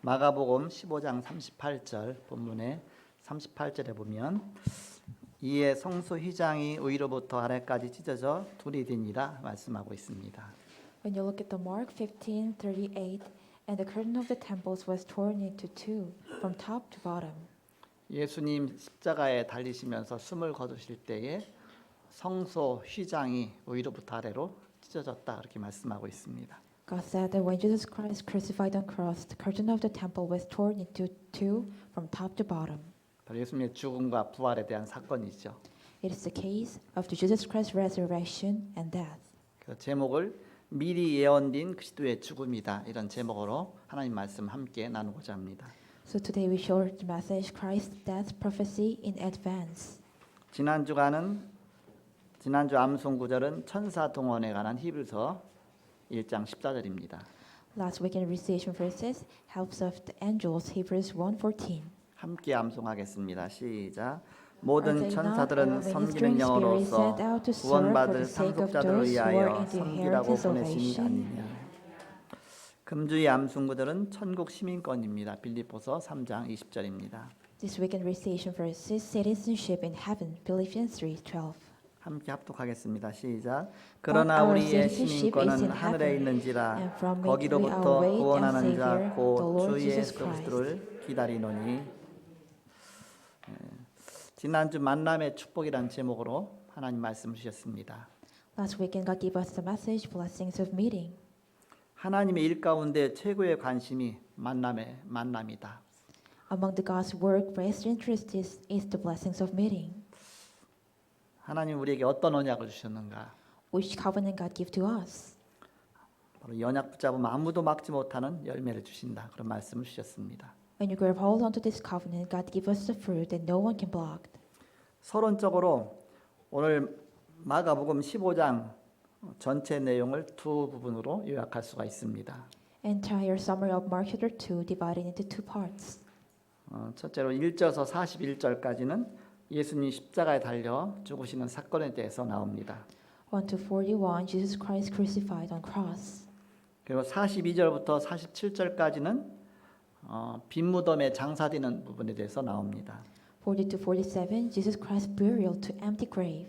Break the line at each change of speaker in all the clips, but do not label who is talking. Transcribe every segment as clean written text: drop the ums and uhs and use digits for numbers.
마가복음 15장 38절 본문의 38절에 보면 이에 성소 휘장이 위로부터 아래까지 찢어져 둘이 되니라 말씀하고 있습니다.
When you look at the Mark 15:38, and the curtain of the temples was torn into two, from top to bottom.
예수님 십자가에 달리시면서 숨을 거두실 때에 성소 휘장이 위로부터 아래로 찢어졌다 이렇게 말씀하고 있습니다.
God said that when Jesus Christ crucified on cross, the curtain of the temple was torn into two, from top to bottom.
바로 예수님의 죽음과 부활에 대한 사건이죠.
It is the case of the Jesus Christ's resurrection and death.
그래서 제목을 미리 예언된 그리스도의 죽음이다 이런 제목으로 하나님 말씀 함께 나누고자 합니다.
So today we share the message Christ's death prophecy in advance.
지난주 암송 구절은 천사 동원에 관한 히브리서 1장 14절입니다.
Last weekend recitation verses helps of the angels Hebrews 1:14.
함께 암송하겠습니다. 시작. 모든 천사들은 섬기는 영으로서 구원받을 상속자들을 위하여 섬기라고 보내심이 아니냐. 금주의 암송 구절은 천국 시민권입니다. 빌립보서 3장 20절입니다.
This weekend recitation verses citizenship in heaven Philippians 3:12.
함께 합독하겠습니다. 시작. 그러나 우리의 시민권은 하늘에 있는지라 거기로부터 구원하는 자 곧 주 예수 그리스도를 기다리노니. 지난주 만남의 축복이란 제목으로 하나님 말씀 주셨습니다.
Last weekend God gave us the message blessings of meeting.
하나님의 일 가운데 최고의 관심이 만남이다.
Among the God's work, greatest interest is the blessings of meeting.
하나님 우리에게 어떤 언약을 주셨는가?
Which covenant God give to us?
바로 연약 붙잡으면 아무도 막지 못하는 열매를 주신다. 그런 말씀을 주셨습니다.
When you grab hold onto this covenant, God give us the fruit that no one can block.
서론적으로 오늘 마가복음 15장 전체 내용을 두 부분으로 요약할 수가 있습니다.
Entire summary of Mark chapter 2 divided into two parts.
첫째로 1절에서 41절까지는 예수님 십자가에 달려 죽으시는 사건에 대해서 나옵니다.
1 to 41, Jesus Christ crucified on cross.
그리고 42절부터 47절까지는 빈 무덤에 장사되는 부분에 대해서 나옵니다.
40 to 47, Jesus Christ burial to empty grave.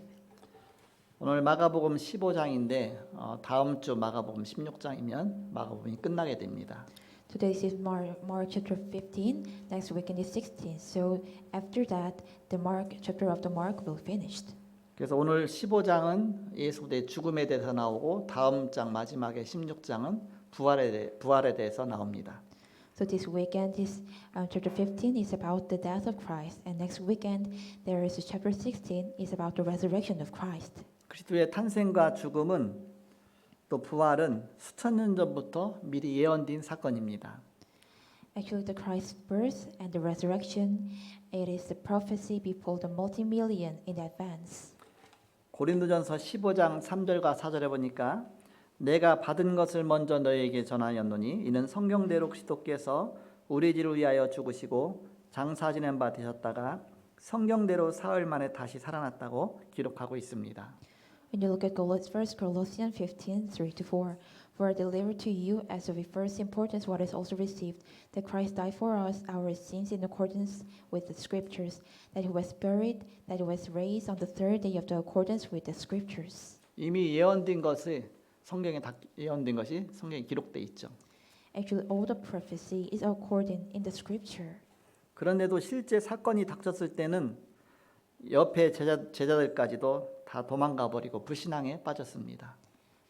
오늘 마가복음 15장인데 다음 주 마가복음 16장이면 마가복음이 끝나게 됩니다.
Today is Mark chapter 15. Next weekend is 16. So after that, the Mark chapter of the Mark will finished.
그래서 오늘 15장은 예수의 죽음에 대해서 나오고 다음 장 마지막에 16장은 부활에 대해서 나옵니다.
So this weekend is chapter 15 is about the death of Christ, and next weekend there is chapter 16 is about the resurrection of Christ.
그리스도의 탄생과 죽음은 또 부활은 수천 년 전부터 미리 예언된 사건입니다.
Actually, the Christ's birth and the resurrection, it is the prophecy before the multi-million in advance.
고린도전서 15장 3절과 4절에 보니까 내가 받은 것을 먼저 너희에게 전하였노니 이는 성경대로 그리스도께서 우리들을 위하여 죽으시고 장사 지낸 바 되셨다가 성경대로 사흘 만에 다시 살아났다고 기록하고 있습니다.
When you look at Colossians 15, 3-4, for I delivered to you as of first importance what is also received, that Christ died for us, our sins in accordance with the Scriptures, that He was buried, that He was raised on the third day of the accordance with the Scriptures.
이미 예언된 것이 성경에 기록돼 있죠.
Actually, all the prophecy is according in the Scripture.
그런데도 실제 사건이 닥쳤을 때는 옆에 제자들까지도 다 도망가 버리고 불신앙에 빠졌습니다.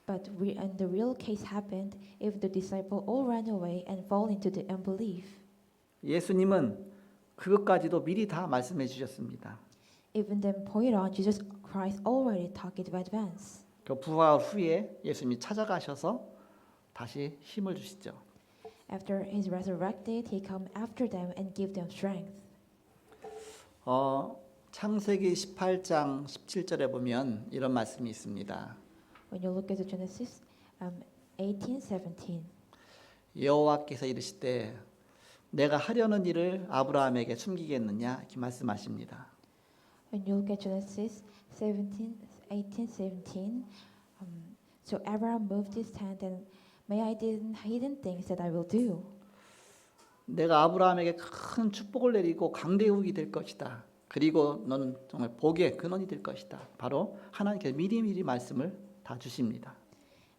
But when the real case happened, if the disciples all ran away and fall into the unbelief.
예수님은 그것까지도 미리 다 말씀해 주셨습니다.
Even then, point on Jesus Christ already talked in advance.
그 부활 후에 예수님이 찾아가셔서 다시 힘을 주시죠.
After He's resurrected, He come after them and give them strength.
창세기 18장 17절에 보면 이런 말씀이 있습니다.
When you look at the Genesis 18:17,
여호와께서 이르시되 내가 하려는 일을 아브라함에게 숨기겠느냐 이렇게 말씀하십니다.
when you look at Genesis 18:17, so Abraham moved his tent and may I hidden things that I will do.
내가 아브라함에게 큰 축복을 내리고 강대국이 될 것이다. 그리고 너는 정말 복의 근원이 될 것이다. 바로 하나님께서 미리미리 말씀을 다 주십니다.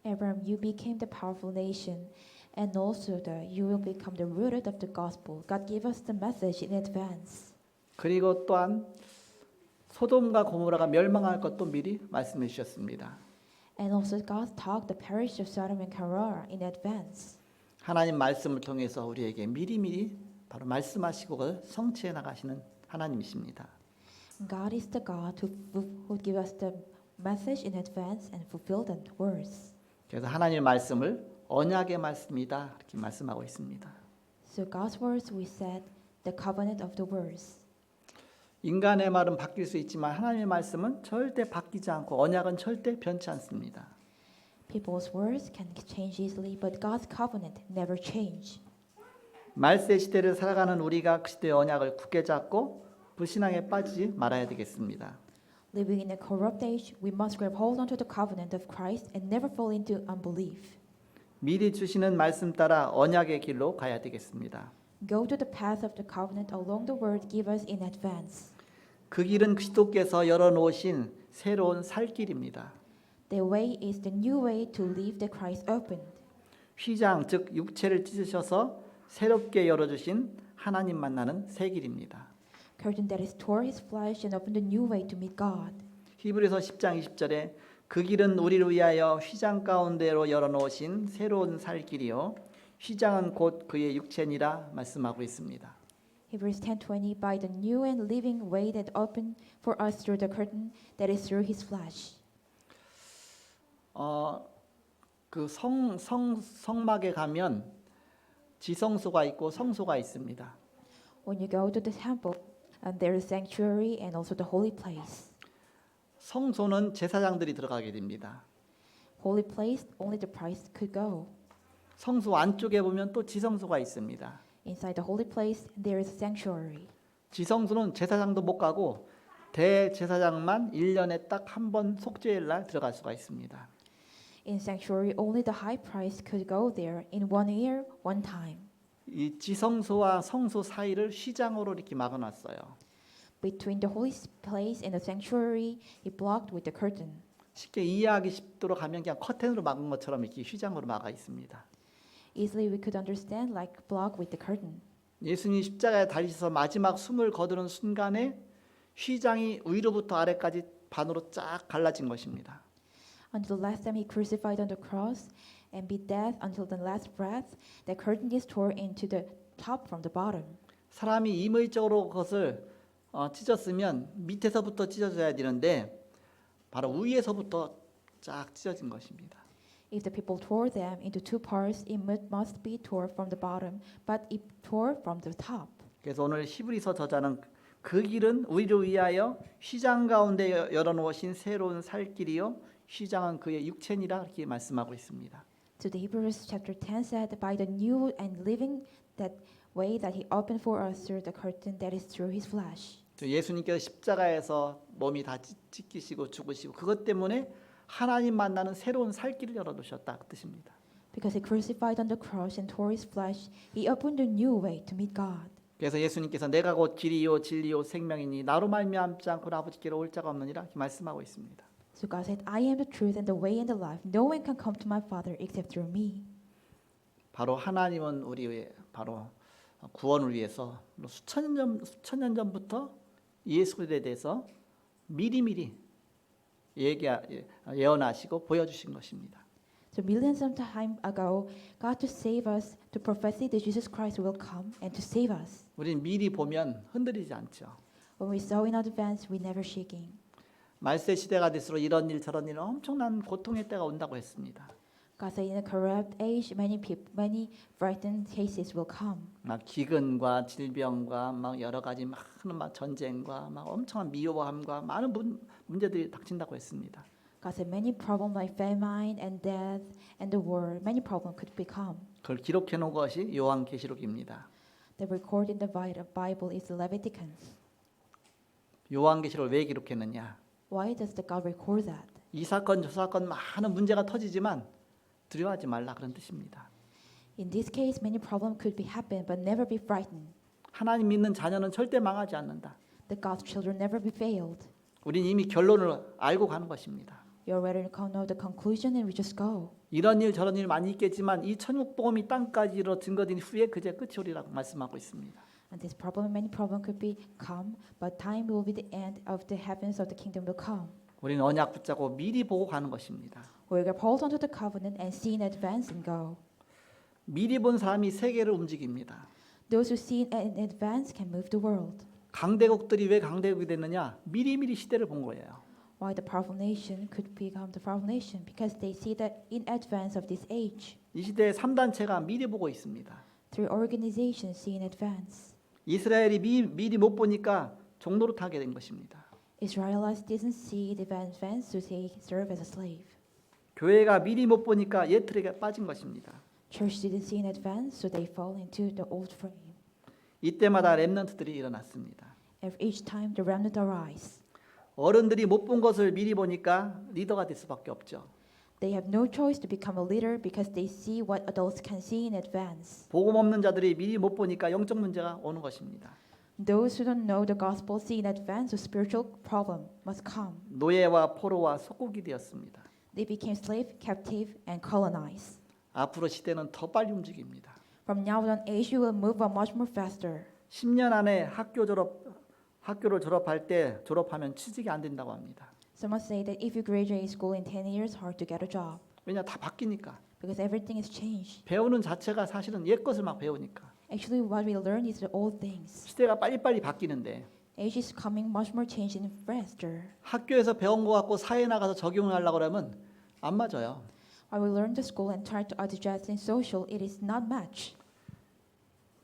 Abraham, you became the powerful nation, and also you will become the root of the gospel. God gave us the message in advance.
그리고 또한 소돔과 고모라가 멸망할 것도 미리 말씀해 주셨습니다.
And also God talked the parish of Sodom and Gomorrah in advance.
하나님 말씀을 통해서 우리에게 미리미리 바로 말씀하시고 그걸 성취해 나가시는 하나님이십니다.
God is the God who give us the message in advance and fulfill the words.
그래서 하나님의 말씀을 언약의 말씀이다 이렇게 말씀하고 있습니다.
So God's words, we said, the covenant of the words.
인간의 말은 바뀔 수 있지만 하나님의 말씀은 절대 바뀌지 않고 언약은 절대 변치 않습니다.
People's words can change easily, but God's covenant never change.
말세 시대를 살아가는 우리가 그 시대의 언약을 굳게 잡고 불신앙에 빠지지 말아야 되겠습니다.
Living in a corrupt age, we must grab hold onto the covenant of Christ and never fall into unbelief.
미리 주시는 말씀 따라 언약의 길로 가야 되겠습니다.
Go to the path of the covenant along the word give us in advance.
그 길은 그리스도께서 열어놓으신 새로운 살 길입니다.
The way is the new way to leave the Christ opened.
휘장 즉 육체를 찢으셔서 새롭게 열어주신 하나님 만나는 새 길입니다.
Curtain that is tore his flesh and opened a new way to meet God.
히브리서 10장 20절에 그 길은 우리를 위하여 휘장 가운데로 열어놓으신 새로운 살 길이요 휘장은 곧 그의 육체니라 말씀하고 있습니다.
Hebrews 10:20 by the new and living way that opened for us through the curtain that is through his flesh.
그 성막에 가면 지성소가 있고 성소가 있습니다.
When you go to the temple, and there is sanctuary and also the holy place.
성소는 제사장들이 들어가게 됩니다.
Holy place, only the priest could go.
성소 안쪽에 보면 또 지성소가 있습니다.
Inside the holy place, there is a sanctuary.
지성소는 제사장도 못 가고 대제사장만 1년에 딱 한 번 속죄일 날 들어갈 수가 있습니다.
In sanctuary, only the high priest could go there in 1 year, one time.
이 지성소와 성소 사이를 휘장으로 이렇게 막아놨어요.
Between the holy place and the sanctuary, he blocked with the curtain.
쉽게 이해하기 쉽도록 하면 그냥 커튼으로 막은 것처럼 이렇게 휘장으로 막아 있습니다.
Easily we could understand like block with the curtain.
예수님이 십자가에 달리셔서 마지막 숨을 거두는 순간에 휘장이 위로부터 아래까지 반으로 쫙 갈라진 것입니다.
Until the last time he crucified on the cross and be dead until the last breath, the curtain is torn into the top from the bottom.
사람이 임의적으로 그것을 찢었으면 밑에서부터 찢어져야 되는데 바로 위에서부터 쫙 찢어진 것입니다.
If the people tore them into two parts, it must be torn from the bottom, but it tore from the top.
그래서 오늘 히브리서 저자는 그 길은 우리를 위하여 휘장 가운데 열어놓으신 새로운 살 길이요 휘장은 그의 육체니라 이렇게 말씀하고 있습니다.
So the Hebrews chapter 10 said, by the new and living that way that he opened for us through the curtain that is through his flesh.
예수님께서 십자가에서 몸이 다 찢기시고 죽으시고 그것 때문에 하나님 만나는 새로운 살 길을 열어놓으셨다 그 뜻입니다.
Because he crucified on the cross and tore his flesh, he opened a new way to meet God.
그래서 예수님께서 내가 곧 길이요 진리요 생명이니 나로 말미암지 않고는 아버지께로 올 자가 없느니라 이렇게 말씀하고 있습니다.
So God said, I am the truth and the way and the life. No one can come to my Father except through me.
바로 하나님은 우리의 바로 구원을 위해서 수천 년 전부터 예수 그리스도에 대해서 미리미리 예언하시고 보여주신 것입니다.
So millions of time ago, God to save us, to prophesy that Jesus Christ will come and to save us.
우리는 미리 보면 흔들리지 않죠.
When we saw in advance, we never shaking.
말세 시대가 될수록 이런 일 저런 일 엄청난 고통의 때가 온다고 했습니다.
God said, in a corrupt age, many frightened cases will come.
막 기근과 질병과 막 여러 가지 많은 막 전쟁과 막 엄청난 미워함과 많은 문제들이 닥친다고 했습니다.
God said, many problems like famine and death and the war, many problems could become.
그걸 기록해 놓은 것이 요한계시록입니다.
The record in the Bible is Leviticus.
요한계시록을 왜 기록했느냐?
Why does the God record that?
이 사건 저 사건 많은 문제가 터지지만 두려워하지 말라 그런 뜻입니다.
In this case, many problems could be happen, but never be frightened.
하나님 믿는 자녀는 절대 망하지 않는다.
The God's children never be failed.
우린 이미 결론을 알고 가는 것입니다.
You already know the conclusion, and we just go.
이런 일 저런 일 많이 있겠지만 이 천국 복음이 땅까지 이르러 증거된 후에 그제 끝이 오리라고 말씀하고 있습니다.
And this problem, many problem could be come, but time will be the end of the heavens of the kingdom will come.
우리는 언약 붙잡고 미리 보고 가는 것입니다.
We will hold on to the covenant and see in advance and go.
미리 본 사람이 세계를 움직입니다.
Those who see in advance can move the world.
강대국들이 왜 강대국이 됐느냐? 미리미리 시대를 본 거예요.
Why the powerful nation could become the powerful nation? Because they see that in advance of this age.
이 시대의 3단체가 미리 보고 있습니다.
Three organizations see in advance.
이스라엘이 미리 못 보니까 종로로 타게 된 것입니다.
Israelites didn't see the advance, so they serve as a slave.
교회가 미리 못 보니까 옛틀에 빠진 것입니다.
Church didn't see in advance, so they fall into the old frame.
이때마다 렘넌트들이 일어났습니다.
Each time the remnant arise.
어른들이 못 본 것을 미리 보니까 리더가 될 수밖에 없죠.
They have no choice to become a leader because they see what adults can see in advance.
복음 없는 자들이 미리 못 보니까 영적 문제가 오는 것입니다.
Those who don't know the gospel see in advance, a spiritual problem must come.
노예와 포로와 속국이 되었습니다.
They became slave, captive, and colonized.
앞으로 시대는 더 빨리 움직입니다.
From now on, age will move on much more faster.
10년 안에 학교를 졸업할 때 졸업하면 취직이 안 된다고 합니다.
Someone say that if you graduate school in 10 years, hard to get a job
왜냐 다 바뀌니까.
because everything is changed.
배우는 자체가 사실은 옛 것을 막 배우니까.
Actually, what we learn is the old things.
시대가 빨리빨리 바뀌는데
Age is coming much more changing faster.
학교에서 배운 거 갖고 사회에 나가서 적용하려고 그러면 안 맞아요.
While we learn the school and try to adjust in social, it is not match.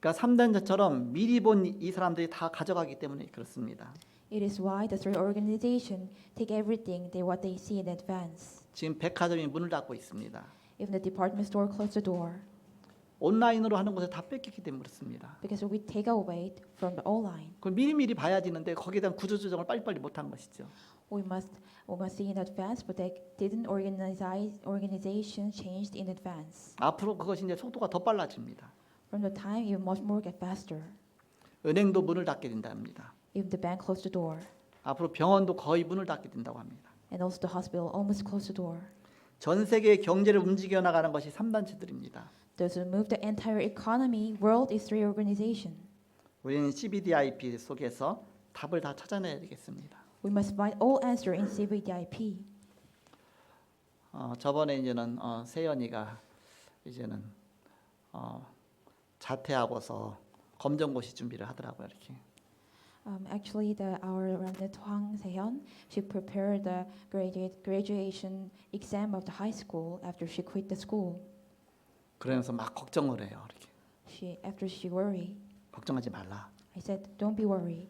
그러니까 3단자처럼 미리 본 이 사람들이 다 가져가기 때문에 그렇습니다.
It is why the three organization take everything they what they see in advance.
지금 백화점이 문을 닫고 있습니다.
If the department store close the door,
온라인으로 하는 것을 다 뺏겼기 때문에 그렇습니다.
because we take away from the online.
그걸 미리미리 봐야 되는데 거기에 대한 구조조정을 빨리빨리 못한 것이죠.
We must see in advance, but they didn't organization changed in advance.
앞으로 그것이 이제 속도가 더 빨라집니다.
From the time, it much more get faster.
은행도 문을 닫게 된답니다.
If the bank closed the door,
앞으로 병원도 거의 문을 닫게 된다고 합니다.
and also the hospital almost closed the door.
전 세계의 경제를 움직여 나가는 것이 3단체들입니다.
Those who move the entire economy, world is three organization.
우리는 CBDIP 속에서 답을 다 찾아내야 되겠습니다.
We must find all answer in CBDIP.
저번에 이제는 세연이가 이제는 자퇴하고서 검정고시 준비를 하더라고요. 이렇게.
Actually, our remnant Hwang Se-hyun, she prepared the graduation exam of the high school after she quit the school.
그러면서 막 걱정을 해요. 이렇게.
After she worried,
걱정하지 말라.
I said, don't be worried.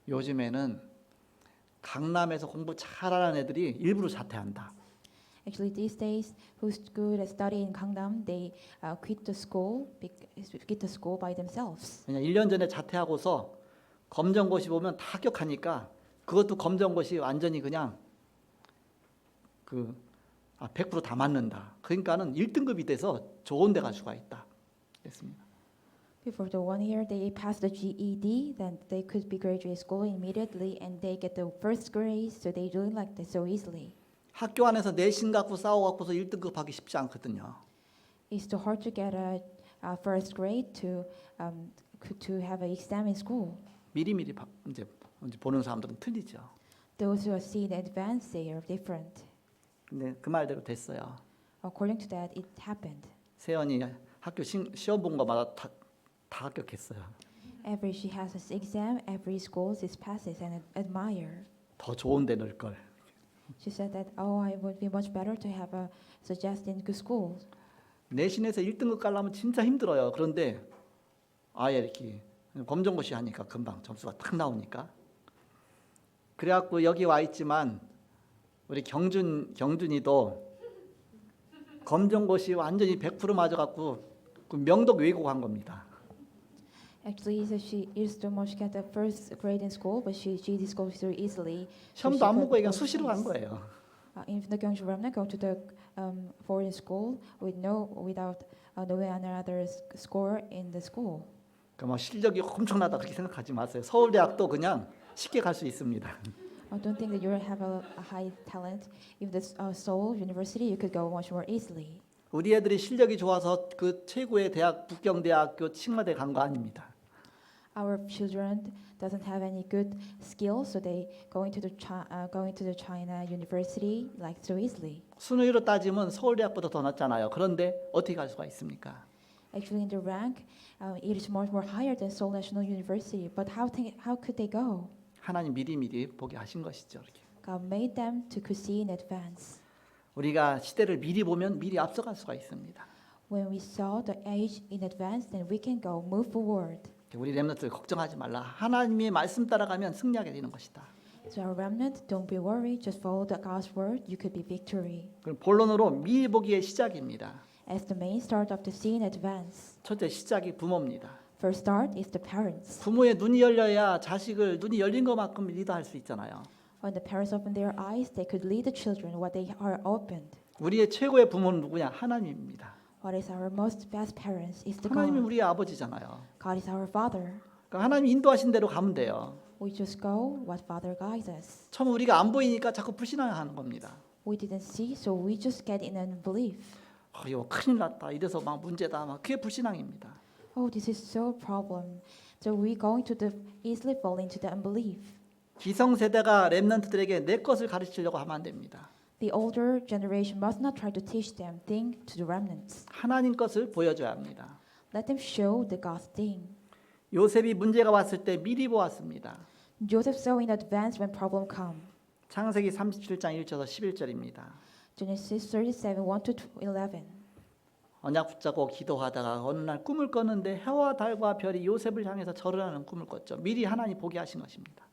요즘에는 강남에서 공부 잘하는 애들이 일부러 자퇴한다.
Actually, these days, who's good at studying in Gangnam, they quit the school by themselves.
그냥 1년 전에 자퇴하고서 검정고시 보면 다 합격하니까 그것도 검정고시 완전히 그냥 100% 다 맞는다. 그러니까는 1등급이 돼서 좋은 데 갈 수가 있다. 그랬습니다.
Before the 1 year, they passed the GED, then they could be graduate school immediately, and they get the first grade, so they do like that so easily.
학교 안에서 내신 갖고 싸워갖고서 1등급 하기 쉽지 않거든요.
It's too hard to get a first grade to have an exam in school.
미리미리 이제 보는 사람들은 틀리죠.
Those who are seen in advance, they are different.
근데 그 말대로 됐어요.
According to that, it happened.
세연이 학교 시험 본 거마다 다 합격했어요.
Every she has this exam, every school is passes and admire.
더 좋은 데 넣을 걸.
She said that, oh, I would be much better to have a suggested good school.
내신에서 1등급 가려면 진짜 힘들어요. 그런데 아예 이렇게 검정고시 하니까 금방 점수가 탁 나오니까. 그래갖고 여기 와 있지만 우리 경준이도 검정고시 완전히 100% 맞아갖고 그 명덕 외고 한 겁니다.
Actually, so she is too much get the first grade in school, but she did go through easily.
시험도 안 보고 그냥 수시로 간 거예요.
In the Gyeongju Remnant, go to the foreign school without the way another score in the school.
그러니까 뭐 실력이 엄청나다 그렇게 생각하지 마세요. 서울대학도 그냥 쉽게 갈 수 있습니다.
Don't think that you have a high talent. If the Seoul University, you could go much more easily.
우리 애들이 실력이 좋아서 그 최고의 대학 북경대학교 칭화대 간 거 아닙니다.
Our children doesn't have any good skills, so they going to the China University like so easily.
순위로 따지면 서울대학보다 더 낫잖아요. 그런데 어떻게 갈 수가 있습니까?
Actually, in the rank, it is much more higher than Seoul National University. But how could they go?
하나님 미리 보게 하신 것이죠. 이렇게.
God made them to see in advance.
우리가 시대를 미리 보면 미리 앞서갈 수가 있습니다.
When we saw the age in advance, then we can go move forward.
우리 렘넌트들 걱정하지 말라. 하나님의 말씀 따라가면 승리하게 되는 것이다.
So our remnant, don't be worried. Just follow the God's word. You could be victory.
그럼 본론으로 미리 보기의 시작입니다.
As the main start of the see in advance.
첫째 시작이 부모입니다.
First start is the parents.
부모의 눈이 열려야 자식을 눈이 열린 것만큼 리더할 수 있잖아요.
When the parents open their eyes, they could lead the children what they are opened.
우리의 최고의 부모는 누구냐? 하나님입니다.
What is our most best parents is the
하나님이
God.
우리의 아버지잖아요.
God is our father.
그러니까 하나님이 인도하신 대로 가면 돼요.
We just go what Father guides us.
처음 우리가 안 보이니까 자꾸 불신앙하는 겁니다.
We didn't see, so we just get in unbelief.
이거 큰일 났다. 이래서 막 문제다. 막 그게 불신앙입니다.
Oh, this is so problem. So we going to easily fall into the unbelief.
기성세대가 렘넌트들에게 내 것을 가르치려고 하면 안 됩니다.
The older generation must not try to teach them things to the remnants.
하나님 것을 보여줘야 합니다.
Let them show the God's thing.
요셉이 문제가 왔을 때 미리 보았습니다.
Joseph saw in advance when problem come.
창세기 37장 1절에서 11절입니다.
Genesis 37, 1 to 11.
언약 붙잡고 기도하다가 어느 날 꿈을 꿨는데 해와 달과 별이 요셉을 향해서 절을 하는 꿈을 꿨죠. 미리 하나님 보게 하신 것입니다.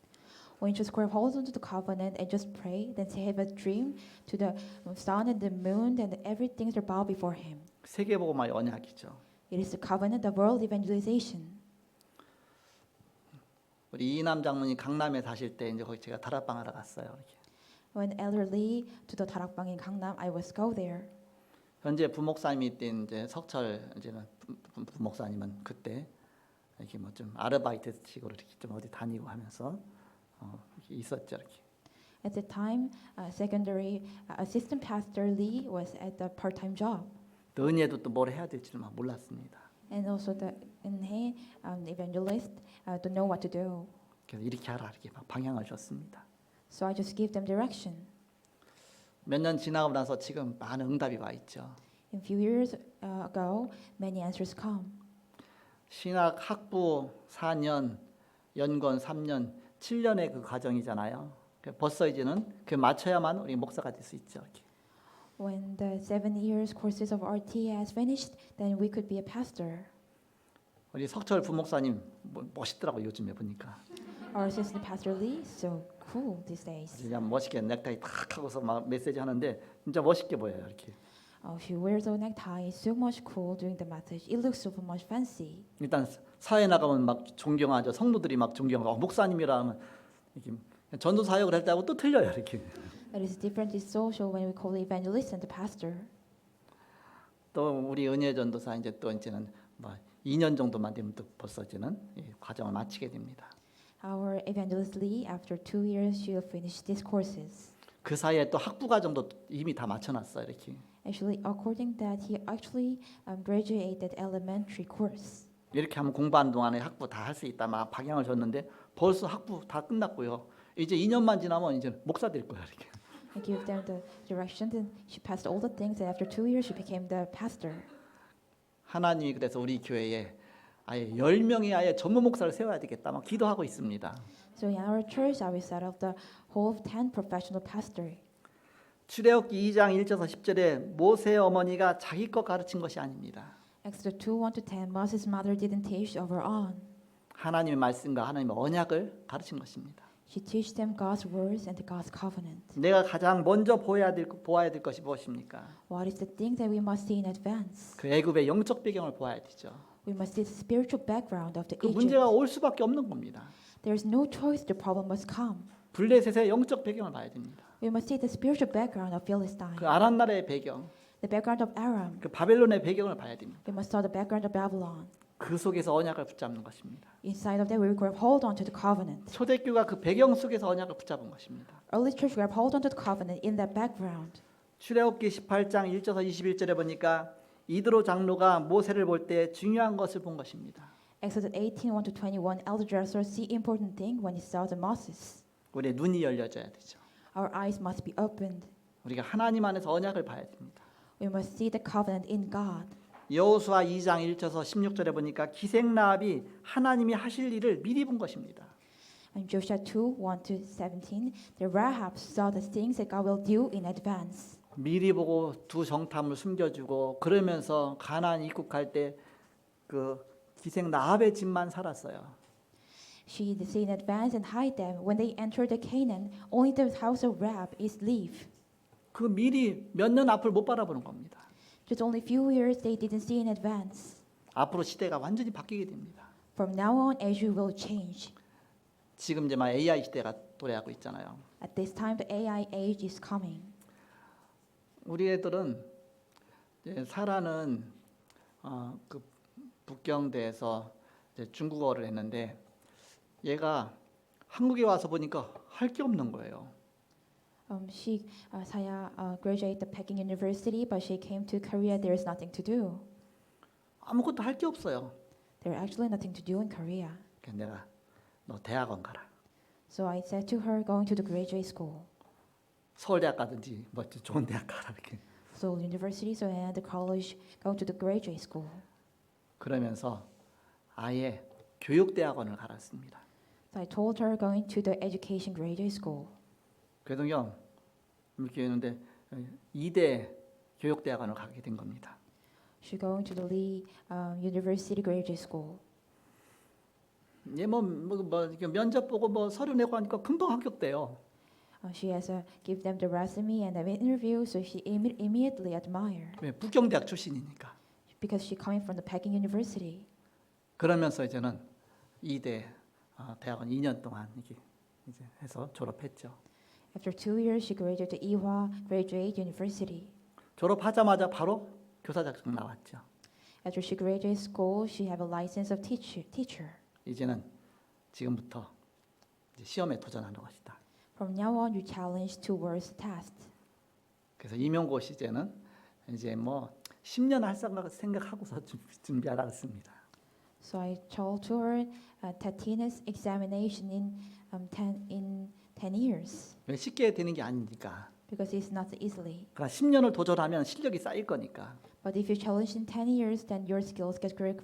When just grab hold onto the covenant and just pray, then they have a dream to the sun and the moon, and everything's bow before him.
세계복음화의 언약이죠.
It is the covenant of world evangelization.
우리 이남 장모님 강남에 사실 때 이제 거기 제가 다락방 하러 갔어요. 이렇게.
When Elder Lee to the 다락방 in Gangnam, I was go there.
현재 부목사님이 때 이제 석철 이제는 부목사님은 그때 이렇게 뭐 좀 아르바이트식으로 이렇게 좀 어디 다니고 하면서 이렇게 있었죠. 이렇게.
At the time, secondary assistant pastor Lee was at the part-time job,
또 은혜도 또 뭘 해야 될지를 막 몰랐습니다.
and also the evangelist don't know what to do.
그래서 이렇게 하라 이렇게 막 방향을 줬습니다.
So I just give them direction.
몇 년 지나고 나서 지금 많은 응답이 와 있죠.
In few years ago, many answers come.
신학 학부 4년, 연권 3년, 7년의 그 과정이잖아요. 벌써 이제는 그 맞춰야만 우리 목사가 될 수 있죠. 이렇게.
When the 7 years courses of RT has finished, then we could be a pastor.
우리 석철 부목사님 멋있더라고요. 요즘에 보니까.
Our assistant pastor Lee is so cool these days.
진짜 멋있게 넥타이 탁 하고서 막 메시지 하는데 진짜 멋있게 보여요. 이렇게.
She wears a necktie, so much cool during the message. It looks so much fancy.
일단 사회 나가면 막 존경하죠. 성도들이 막 존경하고 목사님이라 하면 이렇게 전도 사역을 할 때하고 또 틀려요. 이렇게.
That is different in social when we call the evangelist and the pastor.
또 우리 은혜 전도사 이제는 뭐 2년 정도만 되면 또 벌써 이제는 과정을 마치게 됩니다.
Our evangelist Lee, after 2 years, she will finish these courses.
그 사이에 또 학부 과정도 이미 다 마쳐놨어요. 이렇게.
Actually, according that, he actually graduated elementary course.
이렇게 하면 공부하는 동안에 학부 다 할 수 있다 막 방향을 줬는데 벌써 학부 다 끝났고요. 이제 2년만 지나면 이제 목사 될 거야. 이렇게.
I give them the direction, then she passed all the things, and after 2 years, she became the pastor.
하나님이 그래서 우리 교회에 아예 10명의 아예 전문 목사를 세워야 되겠다 막 기도하고 있습니다.
So in our church, I will set up the whole of 10 professional pastors.
출애굽기 2장 1절에서 10절에 모세의 어머니가 자기 것 가르친 것이 아닙니다.
Exodus 2, 1 to 10, Moses' mother didn't teach of her own.
하나님의 말씀과 하나님의 언약을 가르친 것입니다.
She teach them God's words and God's covenant.
내가 가장 먼저 보아야 될 것이 무엇입니까?
What is the thing that we must see in advance?
그 애굽의 영적 배경을 보아야 되죠.
We must see the spiritual background of the
그
Egypt.
문제가 올 수밖에 없는 겁니다.
There is no choice. The problem must come.
블레셋의 영적 배경을 봐야 됩니다.
We must see the spiritual background of Philistine.
그 아람 나라의 배경,
The background of Aram.
그 바벨론의 배경을 봐야 됩니다.
We must know the background of Babylon.
그 속에서 언약을 붙잡는 것입니다.
Inside of that, we grab hold onto the covenant.
초대교가 그 배경 속에서 언약을 붙잡은 것입니다.
Early church grab hold onto the covenant in that background.
출애굽기 18장 1절에서 21절에 보니까 이드로 장로가 모세를 볼 때 중요한 것을 본 것입니다.
Exodus 18, 1-21, Elder Dressler see important thing when he saw the Moses.
우리의 눈이 열려져야 되죠.
Our eyes must be opened.
우리가 하나님 안에서 언약을 봐야 됩니다.
We must see the covenant in God.
여호수아 2장 1절에서 16절에 보니까 기생라합이 하나님이 하실 일을 미리 본 것입니다.
In Joshua 2, 1-17, the Rahab saw the things that God will do in advance.
미리 보고 두 정탐을 숨겨주고 그러면서 가나안 입국할 때 그 기생라합의 집만 살았어요.
She see in advance and hide them. When they enter the Canaan, only the house of Rahab is leave.
그 미리 몇 년 앞을 못 바라보는 겁니다.
Just only few years they didn't see in advance.
앞으로 시대가 완전히 바뀌게 됩니다.
From now on, Israel will change.
지금 이제 막 AI 시대가 도래하고 있잖아요.
At this time, the AI age is coming.
우리 애들은 이제 사라는 그 북경대에서 이제 중국어를 했는데 얘가 한국에 와서 보니까 할 게 없는 거예요.
Saya graduated the Peking University, but she came to Korea. There is nothing to do.
아무것도 할 게 없어요.
There actually nothing to do in Korea.
그래서 내가 너 대학원 가라.
So I said to her, going to the graduate school,
서울대학 가든지 뭐 좋은 대학 가라 이렇게.
Seoul University, so and the college, going to the graduate school.
그러면서 아예 교육대학원을 가랐습니다.
So I told her going to the education graduate school.
그래도요 이렇게 했는데 2대 교육대학원을 가게 된 겁니다.
She going to the Lee University graduate school.
얘뭐 면접 보고 뭐 서류 내고 하니까 금방 합격돼요.
She has give them the resume and the interview, so she immediately admired
왜 북경대학 출신이니까.
because she coming from the Peking University.
그러면서 이제는 2대 대학원 2년 동안 이제 해서 졸업했죠.
After 2 years, she graduated to Ewha Graduate University.
졸업하자마자 바로 교사 자격 나왔죠.
After she graduated school, she have a license of teacher.
이제는 지금부터 이제 시험에 도전하는 것이다.
From now on, you challenge towards test.
그래서 임용고시 이제는 이제 뭐 10년 할 생각하고서 준비하라 했습니다.
So I told to her Tatina's examination in 10 years
왜 쉽게 되는 게 아니니까.
because it's not easily.
그러나 10년을 도전하면 실력이 쌓일 거니까.
But if you challenge in 10 years, then your skills get great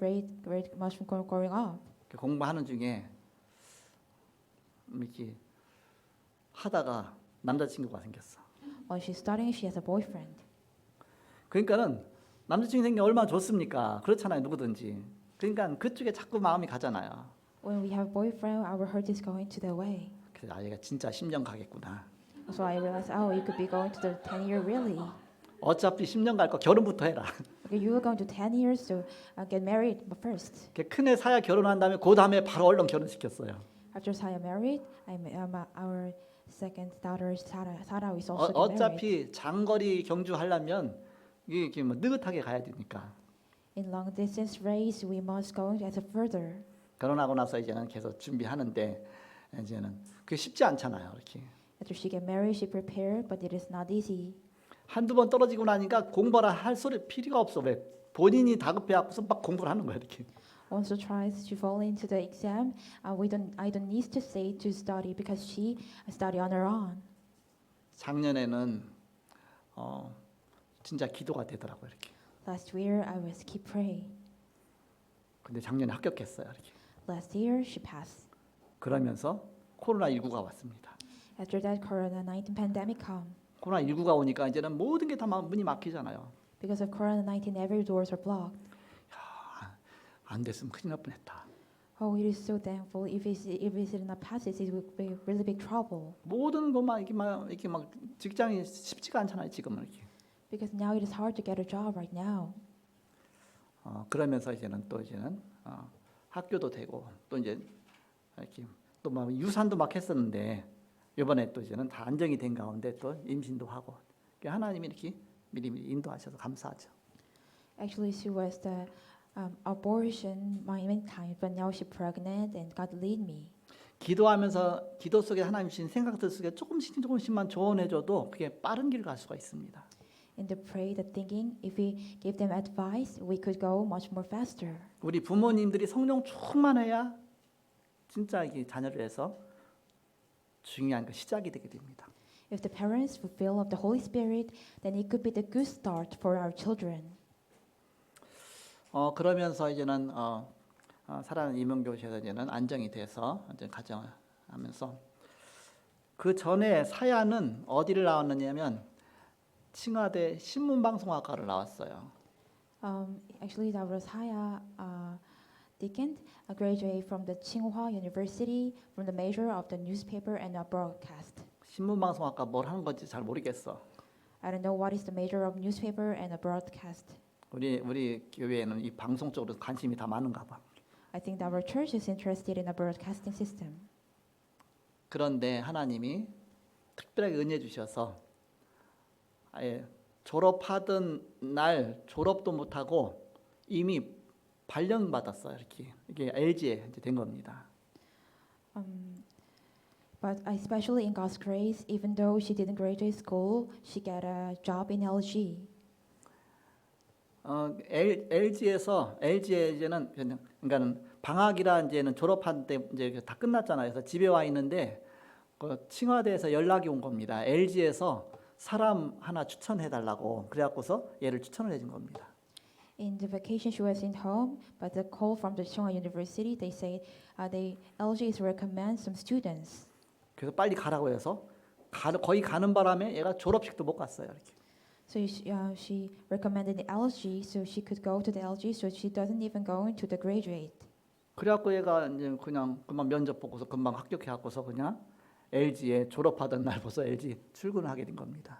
much from growing up.
공부하는 중에 이렇게 하다가 남자친구가 생겼어.
While she's studying, she has a boyfriend.
그러니까는 남자친구 생기면 얼마나 좋습니까? 그렇잖아요, 누구든지. 그러니까 그쪽에 자꾸 마음이 가잖아요.
When we have a boyfriend, our heart is going to that way.
그래서 얘가 진짜 10년 가겠구나.
So I realized, oh, you could be going to the 10-year really.
어차피 10년 갈 거 결혼부터 해라.
Okay, you are going to 10 years to get married first.
큰애 사야 결혼한 다음에 그 다음에 바로 얼른 결혼시켰어요.
After Saya married, our second daughter Sarah is also get married.
어차피 장거리 경주하려면 이게 뭐 느긋하게 가야 되니까.
In long distance race, we must go as a further.
결혼하고 나서 이제는 계속 준비하는데 이제는 그게 쉽지 않잖아요, 이렇게.
After she get married, she prepared, but it is not easy.
한두 번 떨어지고 나니까 공부를 할 소리 필요가 없어. 왜 본인이 다급해 갖고서 막 공부를 하는 거야, 이렇게.
Also tries to fall into the exam. I don't need to say to study because she study on her own.
작년에는 진짜 기도가 되더라고요, 이렇게.
Last year, I was keep praying.
근데 작년에 합격했어요, 이렇게.
Last year, she passed.
그러면서 코로나19가 왔습니다.
After that, Corona-19 pandemic come.
코로나19가 오니까 이제는 모든 게 다 문이 막히잖아요.
Because of Corona-19, every doors are blocked.
안 됐으면 큰일 날 뻔했다.
Oh, it is so thankful. If it's not passes, it would be really big trouble.
모든 것만 이렇게 막 직장이 쉽지가 않잖아요, 지금은 이렇게.
Because now it is hard to get a job right now.
그러면서 이제는 학교도 되고 또 이제 이렇게 또 막 유산도 막 했었는데 이번에 또 이제는 다 안정이 된 가운데 또 임신도 하고 하나님이 이렇게 미리미리 인도하셔서 감사하죠.
Actually, she was the abortion many times, but now she's pregnant and God lead me.
기도하면서 기도 속에 하나님 주신 생각들 속에 조금씩만 조언해줘도 그게 빠른 길 갈 수가 있습니다.
In the pray, the thinking, if we give them advice, we could go much more faster.
우리 부모님들이 성령 충만해야 진짜 이게 자녀를 위해서 중요한 그 시작이 되게 됩니다.
If the parents fulfill of the Holy Spirit, then it could be the good start for our children.
그러면서 이제는 사랑하는 이명교회에서 이제는 안정이 돼서 이제 가정을 하면서 그 전에 사야는 어디를 나왔느냐면 칭화대 신문방송학과를 나왔어요.
Actually, that was Haya Deacon, a graduate from the Tsinghua University, from the major of the newspaper and broadcast.
신문방송학과 뭘 하는 건지 잘 모르겠어.
I don't know what is the major of newspaper and broadcast.
우리 교회에는 이 방송 쪽으로 관심이 다 많은가 봐.
I think that our church is interested in a broadcasting system.
그런데 하나님이 특별하게 은혜 주셔서 아예 졸업하던 날 졸업도 못하고 이미 발령 받았어요. 이게 LG에 이제 된 겁니다.
But especially in God's grace, even though she didn't graduate school, she got a job in LG.
LG에 이제는 그러니까는 방학이라 이제는 졸업한 때 이제 다 끝났잖아요. 그래서 집에 와 있는데 그 칭화대에서 연락이 온 겁니다. LG에서 사람 하나 추천해 달라고 그래갖고서 얘를 추천을 해준 겁니다.
In the vacation, she was in home, but the call from the Tsinghua University, they say LG is recommend some students.
그래서 빨리 가라고 해서 거의 가는 바람에 얘가 졸업식도 못 갔어요. 이렇게.
So she recommended the LG, so she could go to the LG, so she doesn't even go into the graduate.
그래갖고 얘가 이제 그냥 금방 면접 보고서 금방 합격해갖고서 그냥 LG에 졸업하던 날 벌써 LG 출근을 하게 된 겁니다.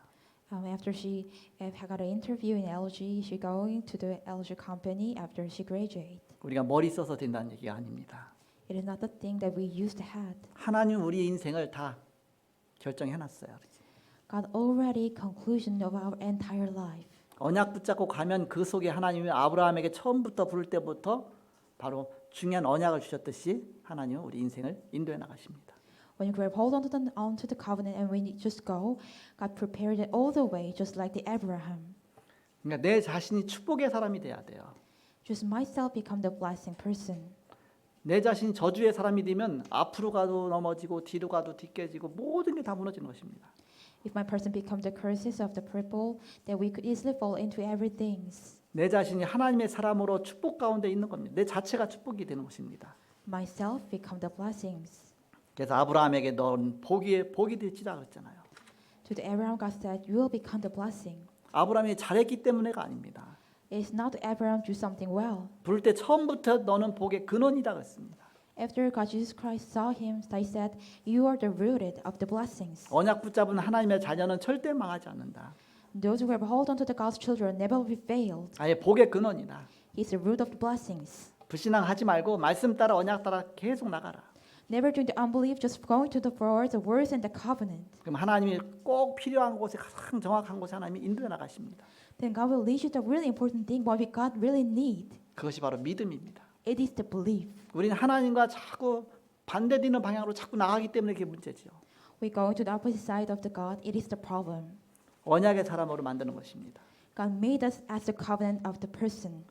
After she got an interview in LG, she going to the LG company after she graduate.
우리가 머리 써서 된다는 얘기가 아닙니다.
It is not the thing that we used to have.
하나님 우리 인생을 다 결정해놨어요.
God already conclusion of our entire life.
언약 붙잡고 가면 그 속에 하나님이 아브라함에게 처음부터 부를 때부터 바로 중요한 언약을 주셨듯이 하나님은 우리 인생을 인도해 나가십니다.
When you grab hold onto the covenant and when you just go, God prepared it all the way, just like the Abraham.
그러니까 내 자신이 축복의 사람이 돼야 돼요.
Just myself become the blessing person.
내 자신이 저주의 사람이 되면 앞으로 가도 넘어지고 뒤로 가도 뒷깨지고 모든 게 다 무너지는 것입니다.
If my person becomes the curses of the people, then we could easily fall into everything.
내 자신이 하나님의 사람으로 축복 가운데 있는 겁니다. 내 자체가 축복이 되는 것입니다.
Myself become the blessings.
그래서 아브라함에게 넌 복이 될지라 그랬잖아요.
To the Abraham, God said, you will become the blessing.
아브라함이 잘했기 때문에가 아닙니다.
It's not Abraham do something well.
부를 때 처음부터 너는 복의 근원이다 그랬습니다.
After God Jesus Christ saw him, they said, you are the rooted of the blessings.
언약 붙잡은 하나님의 자녀는 절대 망하지 않는다.
Those who have hold onto the God's children never will be failed.
아예 복의 근원이다.
He's the root of the blessings.
불신앙하지 말고 말씀 따라 언약 따라 계속 나가라.
Never doing the unbelief, just going to the words and the covenant.
그럼 하나님이 꼭 필요한 곳에 가장 정확한 곳에 하나님이 인도해 나가십니다.
Then God will lead you to the really important thing, what we God really need.
그것이 바로 믿음입니다.
It is the belief.
우리는 하나님과 자꾸 반대되는 방향으로 자꾸 나가기 때문에 그게 문제죠.
We go to the opposite side of the God. It is the problem.
언약의 사람으로 만드는 것입니다.
God made us as the covenant of the person.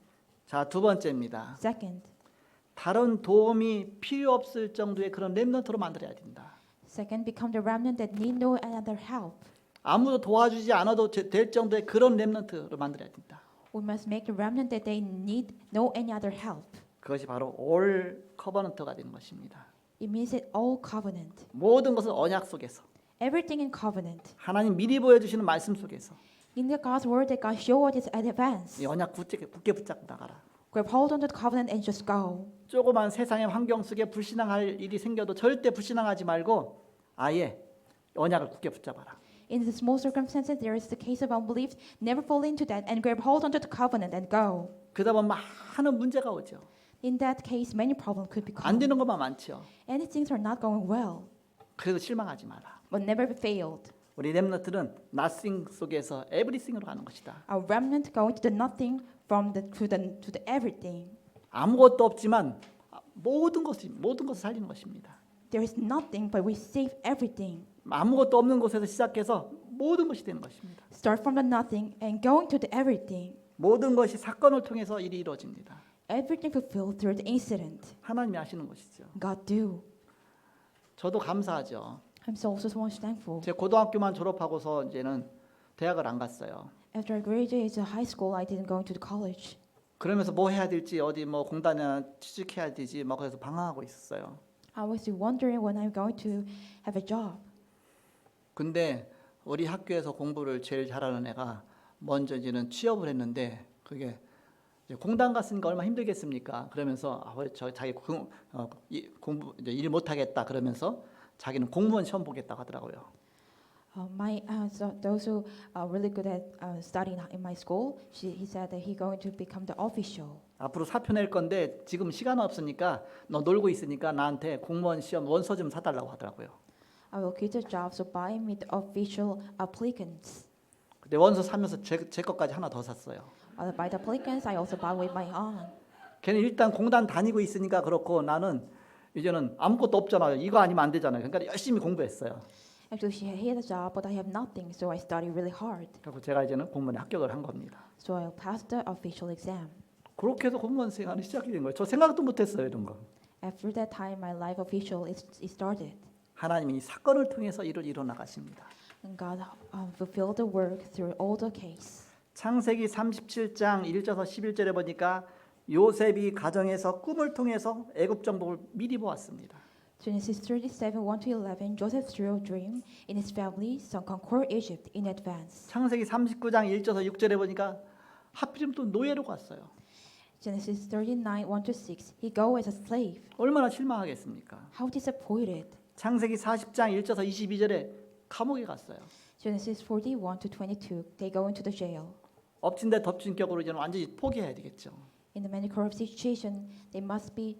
자, 두 번째입니다.
Second,
다른 도움이 필요 없을 정도의 그런 렘넌트로 만들어야 된다.
second, become the remnant that need no another help.
아무도 도와주지 않아도 될 정도의 그런 렘넌트로 만들어야 된다.
We must make the remnant that they need no any other help.
그것이 바로 올 커버넌트가 되는 것입니다.
It means it all covenant.
모든 것은 언약 속에서
Everything in covenant.
하나님 미리 보여주시는 말씀 속에서
In the God's word that God showed us in advance.
이 언약 굳게 붙잡고 나가라.
Grab hold onto the covenant and just go.
조그만 세상의 환경 속에 불신앙할 일이 생겨도 절대 불신앙하지 말고 아예 언약을 굳게 붙잡아라.
In the small circumstances, there is the case of unbelief. Never fall into that and grab hold onto the covenant and go.
그러다 보면 많은 문제가 오죠.
In that case, many problems could
안
become.
되는 것만 많죠.
Any things are not going well,
그래도 실망하지 마라.
but never be failed.
우리 렘넌트는 nothing 속에서 everything으로 가는 것이다.
Our remnant going to the nothing from the to the everything.
아무것도 없지만 모든 것을 살리는 것입니다.
There is nothing, but we save everything.
아무것도 없는 곳에서 시작해서 모든 것이 되는 것입니다.
Start from the nothing and going to the everything.
모든 것이 사건을 통해서 일이 이루어집니다.
Everything fulfilled through the incident.
하나님이 하시는 것이죠.
God do.
저도 감사하죠.
I'm so much thankful.
제 고등학교만 졸업하고서 이제는 대학을 안 갔어요.
After I graduated high school, I didn't go to the college.
그러면서 뭐 해야 될지 어디 뭐 공단에 취직해야 되지 막 그래서 방황하고 있었어요.
I was wondering when I'm going to have a job.
근데 우리 학교에서 공부를 제일 잘하는 애가 먼저 이제는 취업을 했는데 그게 이제 공단 갔으니까 얼마나 힘들겠습니까? 그러면서 자기 공부 이제 일 못하겠다 그러면서 자기는 공무원 시험 보겠다고 하더라고요.
So those who are really good at studying in my school, he said that he's going to become the official.
앞으로 사표 낼 건데 지금 시간 없으니까 너 놀고 있으니까 나한테 공무원 시험 원서 좀 사달라고 하더라고요.
I will quit the job, so buy me the official applicants.
근데 원서 사면서 제 것까지 하나 더 샀어요.
By the applicants, I also buy with my own.
걔는 일단 공단 다니고 있으니까 그렇고 나는 이제는 아무것도 없잖아요. 이거 아니면 안 되잖아요. 그러니까 열심히 공부했어요.
Actually, she had a job, but I have nothing, so I study really hard.
그래서 제가 이제는 공무원에 합격을 한 겁니다.
So I'll pass the official exam.
그렇게 해서 공무원 생활이 시작이 된 거예요. 저 생각도 못했어요, 이런 거.
After that time, my life official is started.
하나님이 이 사건을 통해서 일을 이뤄 나가십니다.
And God fulfilled the work through all the case.
창세기 37장 1절에서 11절에 보니까 요셉이 가정에서 꿈을 통해서 애굽 정복을 미리 보았습니다.
Genesis 37, 1-11, Joseph drew a dream in his family, so conquer Egypt in advance.
창세기 39장 1절에서 6절에 보니까 하필이면 또 노예로 갔어요.
Genesis 39, 1-6, he go as a slave.
얼마나 실망하겠습니까?
How disappointed.
창세기 40장 1절에서 22절에 감옥에 갔어요.
Genesis 41-22, they go into the jail.
엎친 데 덮친 격으로 이제는 완전히 포기해야 되겠죠.
In the many corrupt situation, they must be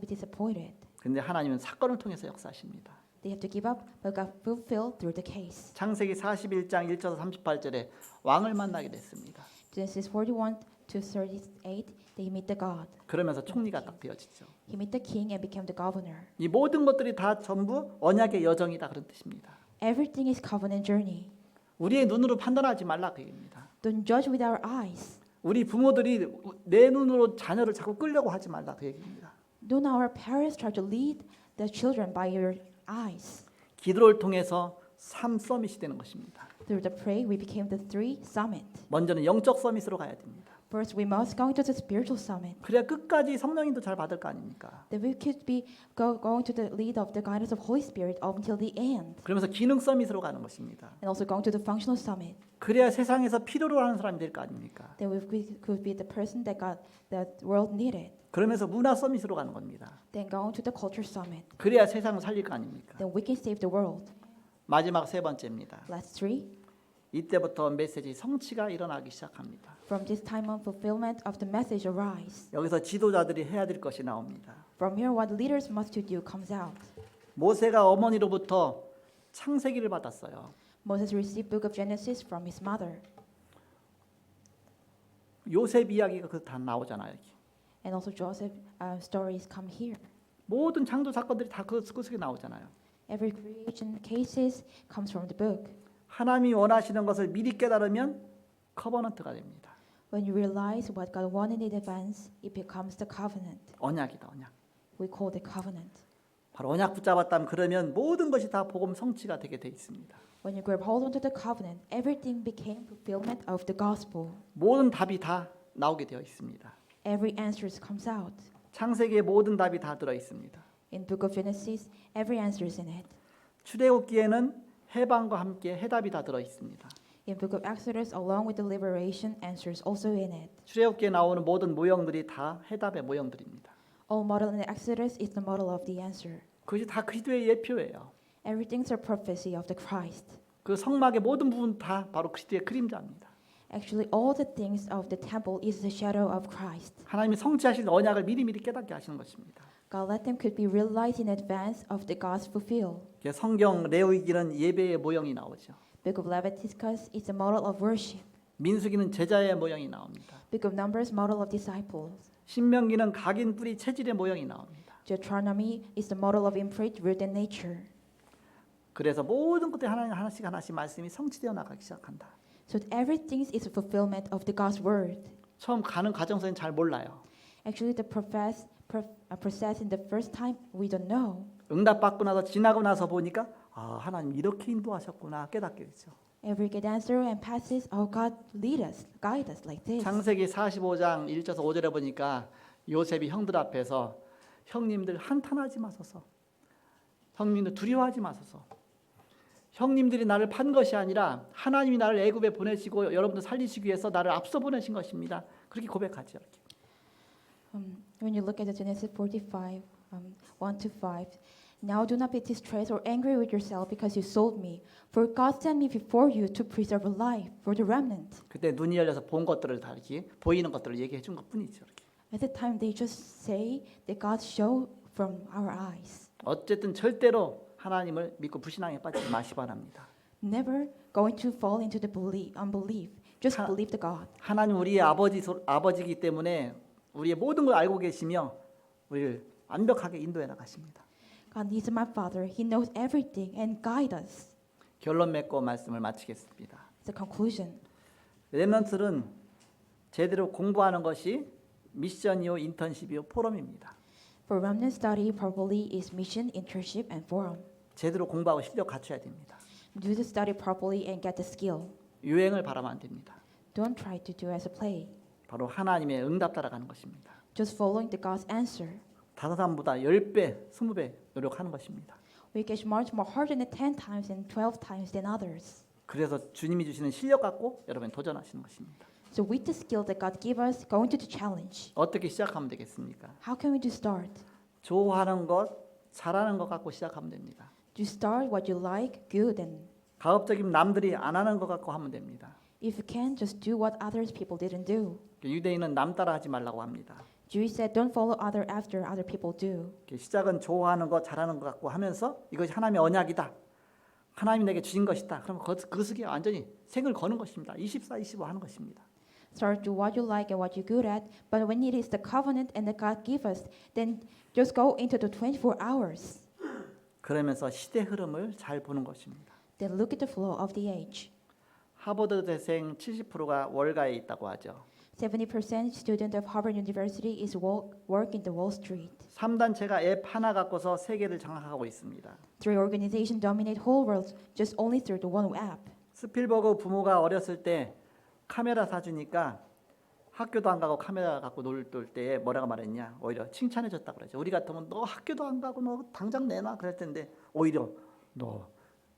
disappointed.
근데 하나님은 사건을 통해서 역사하십니다.
They have to give up, but God fulfilled through the case.
창세기 41장 1절에서 38절에 왕을 만나게 됐습니다.
Genesis 41-38, they meet the God.
그러면서 총리가 딱 되어지죠.
He met the king and became the governor.
이 모든 것들이 다 전부 언약의 여정이다 그런 뜻입니다.
Everything is covenant journey.
우리의 눈으로 판단하지 말라 그 얘기입니다.
Don't judge with our eyes.
우리 부모들이 내 눈으로 자녀를 자꾸 끌려고 하지 말라 그 얘기입니다.
Don't our parents try to lead the children by your eyes.
기도를 통해서 3 서밋이 되는 것입니다.
Through the pray, we became the 3 summit.
먼저는 영적 서밋으로 가야 됩니다.
First, we must go into the spiritual summit.
그래야 끝까지 성령님도 잘 받을 거 아닙니까?
Then we could be going to the lead of the guidance of Holy Spirit up until the end.
그러면서 기능 서밋으로 가는 것입니다.
And also going to the functional summit.
그래야 세상에서 필요로 하는 사람이 될 거 아닙니까?
Then we could be the person that world needed.
그러면서 문화 서밋으로 가는 겁니다.
Then going to the culture summit.
그래야 세상을 살릴 거 아닙니까?
Then we can save the world.
마지막 3번째입니다.
Last 3.
이때부터 메시지 성취가 일어나기 시작합니다.
From this time on, fulfillment of the message arise.
여기서 지도자들이 해야 될 것이 나옵니다.
From here, what leaders must do comes out.
모세가 어머니로부터 창세기를 받았어요.
Moses received book of Genesis from his mother.
요셉 이야기가 그 다 나오잖아요.
And also Joseph stories come here.
모든 창조 사건들이 다 그 속에 나오잖아요.
Every creation cases comes from the book.
하나님이 원하시는 것을 미리 깨달으면 커버넌트가 됩니다.
When you realize what God wanted in advance, it becomes the covenant.
언약이다, 언약.
We call it covenant.
바로 언약 붙잡았다면 그러면 모든 것이 다 복음 성취가 되게 돼 있습니다.
When you grab hold onto the covenant, everything became fulfillment of the gospel.
모든 답이 다 나오게 되어 있습니다.
Every answer comes out.
창세기의 모든 답이 다 들어 있습니다.
In book of Genesis, every answer is in it.
출애굽기에는 해방과 함께 해답이 다 들어 있습니다.
In book of Exodus, along with the liberation, answers also in it.
출애굽기에 나오는 모든 모형들이 다 해답의 모형들입니다.
All model in the Exodus is the model of the answer.
그것이 다 그리스도의 예표예요.
Everything's a prophecy of the Christ.
그 성막의 모든 부분 다 바로 그리스도의 그림자입니다.
Actually, all the things of the temple is the shadow of Christ.
하나님이 성취하실 언약을 미리미리 깨닫게 하시는 것입니다.
God let them could be realized in advance of the God's fulfill.
성경 레위기는 예배의 모형이 나오죠.
Book of Leviticus is a model of worship.
민수기는 제자의 모형이 나옵니다.
Book of Numbers, model of disciples.
신명기는 각인 뿌리 체질의 모형이 나옵니다.
Deuteronomy is the model of imprint, root, and nature.
그래서 모든 것들이 하나씩 말씀이 성취되어 나가기 시작한다.
So everything is a fulfillment of the God's word.
처음 가는 과정에서는 잘 몰라요.
Actually, the process in the first time we don't know.
응답받고 나서 지나고 나서 보니까 하나님 이렇게 인도하셨구나 깨닫게 되죠.
Every get answer and passes, oh God, lead us, guide us like this.
창세기 45장 1절에서 5절에 보니까 요셉이 형들 앞에서 형님들 한탄하지 마소서. 형님들 두려워하지 마소서. 형님들이 나를 판 것이 아니라 하나님이 나를 애굽에 보내시고 여러분들 살리시기 위해서 나를 앞서 보내신 것입니다. 그렇게 고백하죠.
When you look at the Genesis 45, 1 to 5, now do not be distressed or angry with yourself because you sold me, for God sent me before you to preserve a life for the remnant.
그때 눈이 열려서 본 것들을 다 이렇게 보이는 것들을 얘기해 준 것뿐이죠. 이렇게.
At the time, they just say that God showed from our eyes.
어쨌든 절대로 하나님을 믿고 불신앙에 빠지지 마시 바랍니다.
Never going to fall into the unbelief. Just
하-
believe the God.
하나님 우리의 아버지이기 때문에 우리의 모든 걸 알고 계시며 우리를 완벽하게 인도해 나가십니다.
God is my Father. He knows everything and guide us.
결론 맺고 말씀을 마치겠습니다.
The conclusion.
렘넌트는 제대로 공부하는 것이 미션이요, 인턴십이요, 포럼입니다.
For remnant study properly is mission, internship, and forum.
제대로 공부하고 실력 갖춰야 됩니다.
Do the study properly and get the skill.
유행을 바라면 안 됩니다.
Don't try to do as a play.
바로 하나님의 응답 따라가는 것입니다.
Just following the God's answer.
다른 사람보다 10배, 20배 노력하는 것입니다.
We get much more harder than 10 times and 12 times than others.
그래서 주님이 주시는 실력 갖고 여러분 도전하시는 것입니다.
So with the skill that God give us, going to the challenge.
어떻게 시작하면 되겠습니까?
How can we do start?
좋아하는 것, 잘하는 것 갖고 시작하면 됩니다.
Do start what you like, good, and
가급적이면 남들이 안 하는 것 갖고 하면 됩니다.
if you can, just do what others people didn't do.
유대인은 남 따라하지 말라고 합니다.
Jews said, don't follow after other people do.
시작은 좋아하는 것, 잘하는 것 갖고 하면서 이것이 하나님의 언약이다. 하나님이 내게 주신 것이다. 그러면 그 속에 완전히 생을 거는 것입니다. 24, 25 하는 것입니다.
Start do what you like and what you're good at, but when it is the covenant and that God give us, then just go into the 24 hours.
그러면서 시대 흐름을 잘 보는 것입니다.
Then look at the flow of the age.
하버드 대생 70%가 월가에 있다고 하죠.
70% student of Harvard University is work in the Wall Street.
3단체가 앱 하나 갖고서 세계를 장악하고 있습니다.
3 organizations dominate whole world just only through the one app.
스필버그 부모가 어렸을 때 카메라 사주니까 학교도 안 가고 카메라 갖고 놀 때에 뭐라고 말했냐? 오히려 칭찬해줬다고 그러죠. 우리 같으면 너 학교도 안 가고 너 당장 내놔 그럴 텐데 오히려 너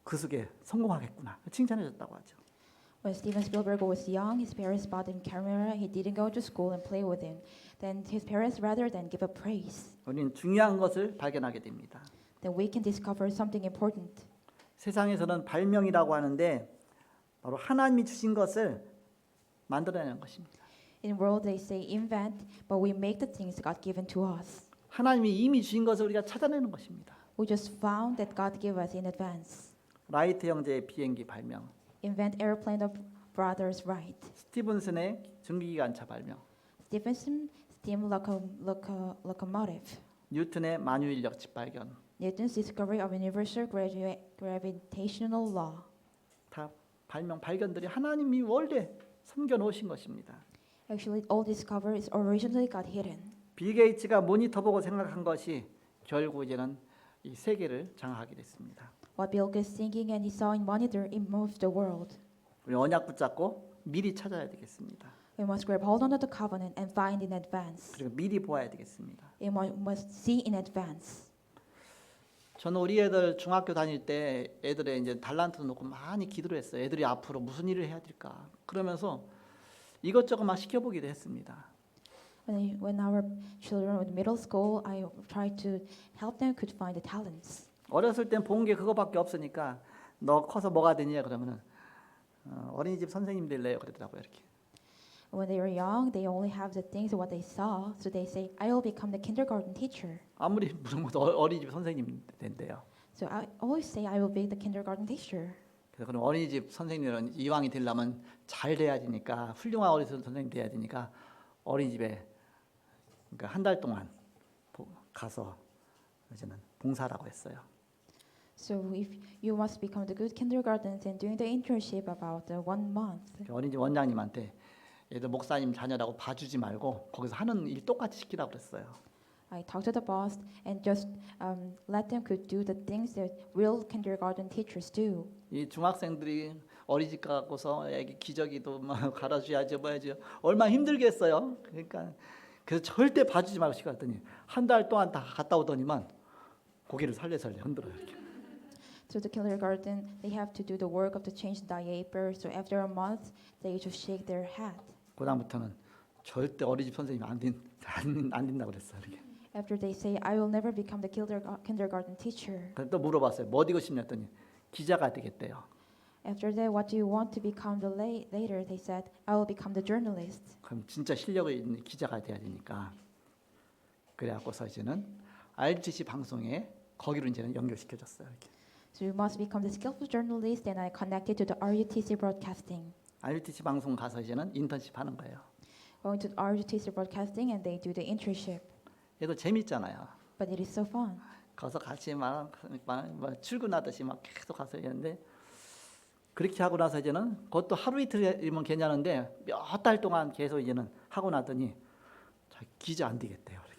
그 속에 성공하겠구나 칭찬해줬다고 하죠.
When Steven Spielberg was young, his parents bought him camera. He didn't go to school and play with him. Then his parents, rather than give a praise,
우리는 중요한 것을 발견하게 됩니다.
then we can discover something important.
세상에서는 발명이라고 하는데 바로 하나님이 주신 것을 만들어내는 것입니다.
In the world, they say invent, but we make the things God given to us.
하나님이 이미 주신 것을 우리가 찾아내는 것입니다.
We just found that God gave us in advance.
라이트 형제의 비행기 발명,
Invent airplane of brothers Wright.
스티븐슨의 전기기관차 발명,
Stephenson steam locomotive.
뉴턴의 만유인력 집발견,
Newton's discovery of universal gravitational law.
다 발견들이 하나님이 원래 섬겨 놓으신 것입니다.
Actually, all discoveries originally got hidden.
빌 게이츠가 모니터 보고 생각한 것이 결국 이제는 이 세계를 장악하게 됐습니다.
What Bill Gates thinking and he saw in monitor, it moved the world.
우리 언약 붙잡고 미리 찾아야 되겠습니다.
We must grab hold onto the covenant and find in advance.
그리고 미리 보아야 되겠습니다.
We must see in advance.
저는 우리 애들 중학교 다닐 때 애들의 이제 달란트 놓고 많이 기도를 했어요. 애들이 앞으로 무슨 일을 해야 될까? 그러면서 이것저것 막 시켜보기도 했습니다.
When our children were in middle school, I tried to help them could find the talents.
어렸을 땐 본 게 그거밖에 없으니까 너 커서 뭐가 되냐 그러면은 어린이집 선생님 될래요 그러더라고요 이렇게.
When they were young, they only have the things what they saw, so they say, "I will become the kindergarten teacher."
아무리 물어봐도 어린이집 선생님 된대요.
So I always say, "I will be the kindergarten teacher."
그래서 그럼 어린이집 선생님은 이왕이 되려면 잘 돼야 되니까 훌륭한 어린이집 선생님 돼야 되니까 어린이집에 그러니까 한 달 동안 가서 이제는 봉사라고 했어요.
So if you must become the good kindergartens and doing the internship about 1 month.
어린이집 원장님한테 얘들 목사님 자녀라고 봐주지 말고 거기서 하는 일 똑같이 시키라고 그랬어요.
I talked to the boss and just let them could do the things that real kindergarten teachers do.
이 중학생들이 어린이집 가고서 애기 기저귀도 막 갈아줘야지 뭐야지 얼마나 힘들겠어요. 그러니까 그래서 절대 봐주지 말고 시켰더니 한 달 동안 다 갔다 오더니만 고개를 살래살래 흔들어요. 이렇게.
So the kindergarten, they have to do the work of the change diaper. So after a month, they just shake their head.
그다음부터는 절대 어린이집 선생님 안 된다고 그랬어요. 이렇게.
After they say, "I will never become the kindergarten teacher."
그래서 또 물어봤어요. 뭐 되고 싶냐 했더니 기자가 되겠대요.
After that, what do you want to become later? They said, "I will become the journalist."
그럼 진짜 실력이 있는 기자가 돼야 되니까 그래갖고서 이제는 RTC 방송에 거기로 이제는 연결시켜줬어요. 이렇게.
So you must become the skillful journalist, and I connected to the RUTC broadcasting.
RTC 방송 가서 이제는 인턴십 하는 거예요.
Going to the RUTC broadcasting, and they do the internship.
얘도 재밌잖아요.
But it is so fun.
가서 같이 막 출근하듯이 막 계속 가서 했는데 그렇게 하고 나서 이제는 그것도 하루 이틀이면 괜찮은데 몇 달 동안 계속 이제는 하고 나더니 기자 안 되겠대요. 이렇게.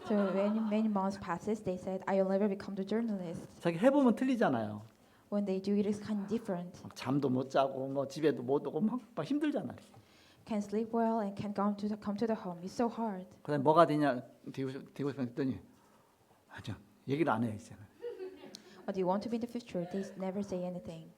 So when many months passes, they said, "I will never become the journalist."
자기 해보면 틀리잖아요.
When they do it, it's kind of different.
막 잠도 못 자고 뭐 집에도 못 오고 막 힘들잖아. 이렇게.
Can't sleep well and can't come to the home. It's so hard.
그다음에 뭐가 되고 싶어 했더니 아니요 얘기를 안 해요 이제는.
What do you want to be in the future? They never say anything.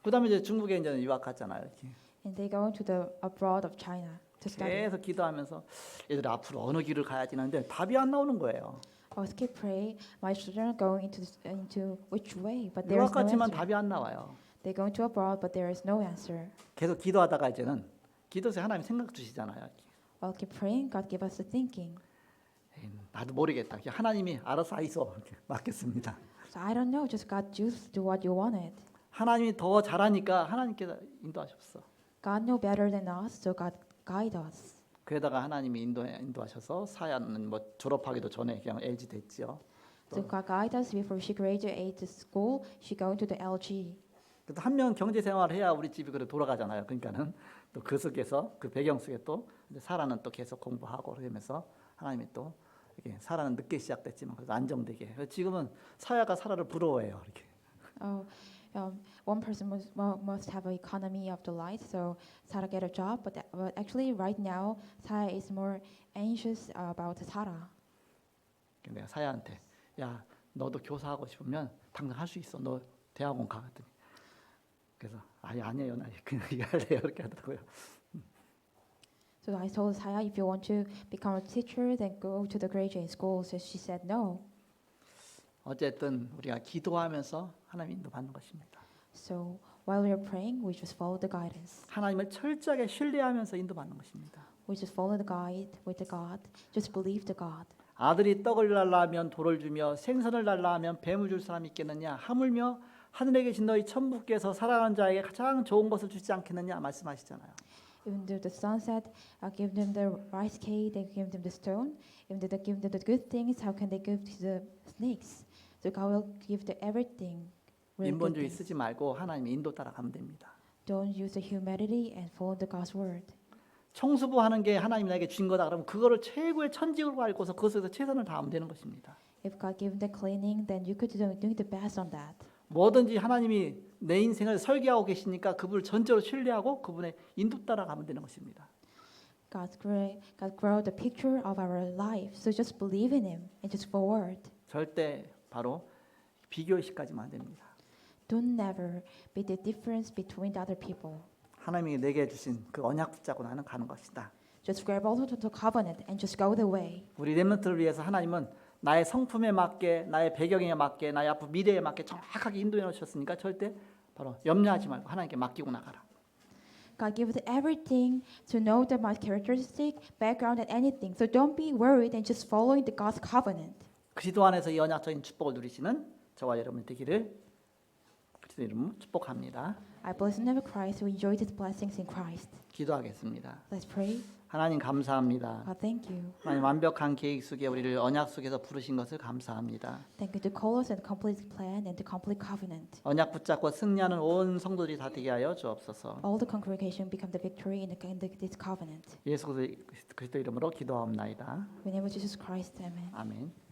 그다음에 이제 중국에 이제 유학 갔잖아요. 이렇게.
And they go to the abroad of China to study.
계속 기도하면서 얘들 앞으로 어느 길을 가야지 하는데 답이 안 나오는 거예요.
I was keep praying. My children are going into which way, but there
유학
is no
갔지만
answer.
답이 안 나와요.
They're going to abroad, but there is no answer.
계속 기도하다가 이제는 기도에서 하나님 생각 주시잖아요.
While keep praying, God give us the thinking.
에이, 나도 모르겠다. 하나님이 알아서 하이소 이렇게 맡겼습니다.
So I don't know. Just God, just do what you wanted.
하나님이 더 잘하니까 하나님께서 인도하셨어.
God know better than us, so God guide us.
그러다가 하나님이 인도하셔서 사야는 뭐 졸업하기도 전에 그냥 LG 됐지요.
So God guide us before she graduate to school. She going to the LG.
그래도 한 명 경제 생활을 해야 우리 집이 그래 돌아가잖아요. 그러니까는 또 그 속에서 그 배경 속에 또 사라는 또 계속 공부하고 그러면서 하나님이 또 이렇게 사라는 늦게 시작됐지만 그래도 안정되게. 그래서 지금은 사야가 사라를 부러워해요. 이렇게.
One person must have an economy of the light, so Sarah get a job. But actually, right now, Sarah is more anxious about Sarah.
내가 사야한테 야 너도 교사하고 싶으면 당장 할 수 있어. 너 대학원 가 그랬더니 그래서 아니에요. 나 그냥 일할래요. 이렇게 하더라고요.
So I told Sarah, if you want to become a teacher, then go to the graduate school. So she said no.
어쨌든 우리가 기도하면서 하나님 인도 받는 것입니다.
So while we are praying, we just follow the guidance.
하나님을 철저하게 신뢰하면서 인도 받는 것입니다.
We just follow the guide with the God. Just believe the God.
아들이 떡을 달라 하면 돌을 주며 생선을 달라 하면 뱀을 줄 사람이 있겠느냐 하물며 하늘에 계신 너희 천부께서 사랑하는 자에게 가장 좋은 것을 주지 않겠느냐 말씀하시잖아요.
Even though the son said, give them the rice cake, they give them the stone. Even though they give them the good things, how can they give to the snakes? So God will give them everything. Really good
인본주의
things.
쓰지 말고 하나님의 인도 따라가면 됩니다.
Don't use the humanity and follow the God's word.
청소부 하는 게 하나님 나에게 준 거다 그러면 그거를 최고의 천직으로 알고서 그것에서 최선을 다하면 되는 것입니다.
If God gave the cleaning, then you could do the best on that.
뭐든지 하나님이 내 인생을 설계하고 계시니까 그분을 전적으로 신뢰하고 그분의 인도 따라가면 되는 것입니다.
God grow the picture of our life. So just believe in Him and just forward.
절대 바로 비교의식까지만 안 됩니다.
Don't never be the difference between the other people.
하나님이 내게 주신 그 언약 붙잡고 나는 가는 것이다.
Just grab hold of the covenant and just go the way.
우리 렘넌트를 위해서 하나님은 나의 성품에 맞게, 나의 배경에 맞게, 나의 앞으로 미래에 맞게 정확하게 인도해 놓으셨으니까 절대 바로 염려하지 말고 하나님께 맡기고 나가라.
God gives us everything to know the my characteristic, background, and anything. So don't be worried and just following the God's covenant.
그리스도 안에서 이 언약적인 축복을 누리시는 저와 여러분 되기를 그리스도 이름으로 축복합니다.
I bless the name of Christ who enjoy these blessings in Christ.
기도하겠습니다.
Let's pray.
하나님 감사합니다.
God, thank you.
하나님 완벽한 계획 속에 우리를 언약 속에서 부르신 것을 감사합니다.
Thank you to call us and complete plan and to complete covenant.
언약 붙잡고 승리하는 온 성도들이 다 되게 하여 주옵소서.
All the congregation become the victory in this covenant.
예수 그리스도 이름으로 기도하옵나이다.
In the name of Jesus Christ, amen.
아멘.